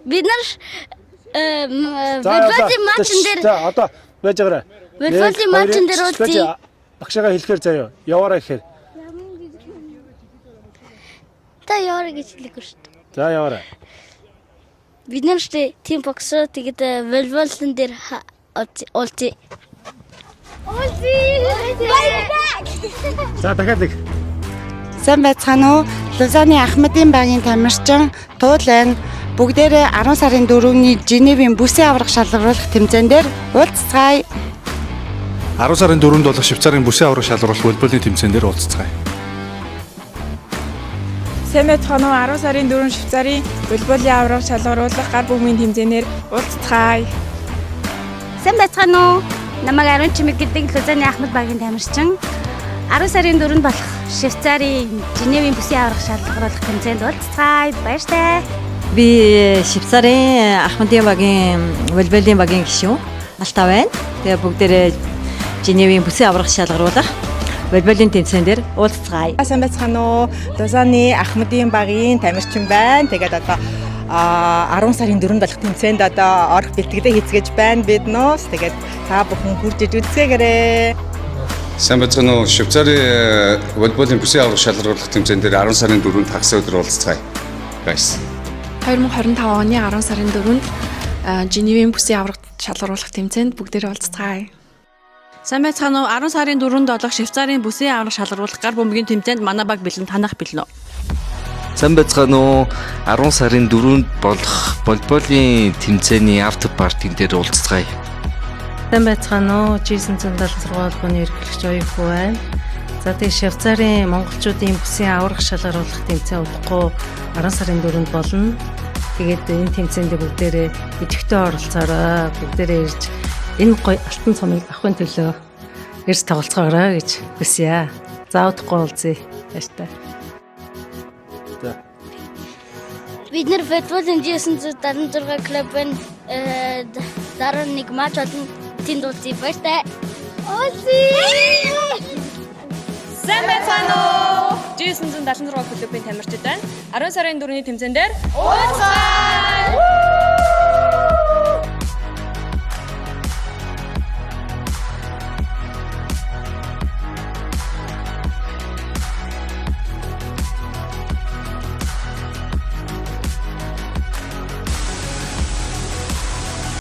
бид нар волейболын матчн дээр За одоо байж байгаарай. волейболын матчн дээр уулзъя. Багшаагаа хэлэхээр заяа. Яваарай гэхээр. Та яваарай гэж хэлээгүй шүү дээ. За яваарай. Бид нар штэ тим боксоо тэгээд волейболын дээр уулзъя. За дахиад нэг. Сайн байцгаана уу? Лузаны Ахмадын багийн тамирчин Туулайн бүгдээрээ 10 сарын 4-ний Женевийн бүсийн аврах шалгаруулах тэмцээн дээр уулзцгаая. 10 сарын 4-нд болох Швейцарын бүсийн аврах шалгаруулах волейболын тэмцээн дээр уулзцгаая. Сайн байцгаана уу? 10 сарын 4 Швейцарын волейболын аврах шалгаруулах гар бүмгийн тэмцээнээр уулзцгаая. Сайн байцгаана уу? Намайг Ариун Чимэг гэдэг Лузаны Ахмад багийн тамирчин 10 сарын 4-нд болох Швейцарын Женевийн бүсийн аврах шалгаруулах тэмцээнд уулзцгаая. Баяртай. Би Швейцарын Ахмадын багийн волейболын багийн гишүүн Алтаа байна. Тэгээ бүгдээрээ Женевийн бүсийн аврах шалгаруулах волейболын тэмцээн дээр уулзцгаая. Сайн байцгаана уу? Лузаны Ахмадын багийн тамирчин байна. Тэгээд одоо 10 сарын 4-нд болох тэмцээнд одоо орох бэлтгэдэг хийцгээж байна бид нөөс. Тэгээд та бүхэн хурж иж үзээгээрэй. Сайн байцгаана уу? Швейцарын волейболын бүсийн аврах шалгаруулах тэмцээн дээр 10 сарын 4-нд хагас өдөр уулзцгаая. Guys. 2025 оны 10 сарын 4-нд Женевийн бүсийн аврах шалгаруулах тэмцээнд бүгдээрээ уулзцгаая. Сайн байцгаана уу? 10 сарын 4-нд болох Швейцарын бүсийн аврах шалгаруулах гар бүмгийн тэмцээнд манай баг бэлэн танах бэлнэ. Сайн байцгаана уу? 10 сарын 4-нд болох волейболын тэмцээний автор партийн дээр уулзцгаая. Сайн байцгаана уу? G976 холбооны эрхлэгч оюухан байна. За тэгээ Швейцарын монголчуудын бүсийн аврах шалгаруулах тэмцээн удахгүй 10 сарын 4-нд болно. Тэгээд энэ тэмцээнд бүгдээрээ идэвхтэй оролцоорой. Бүгдээрээ ирж энэ гоё алтан цомыг авахын төлөө ирж тоглоцгоорой гэж хүсье. За удахгүй уулзъя. Баяртай. Бид нар волейболын G976 клубын дараа нэг матч олон тэнд уулзъя. Баяртай. Сайн байцгаана уу? G976 клубын тамирчид байна. 10 сарын 4-ний тэмцээн дээр уулзцгаая.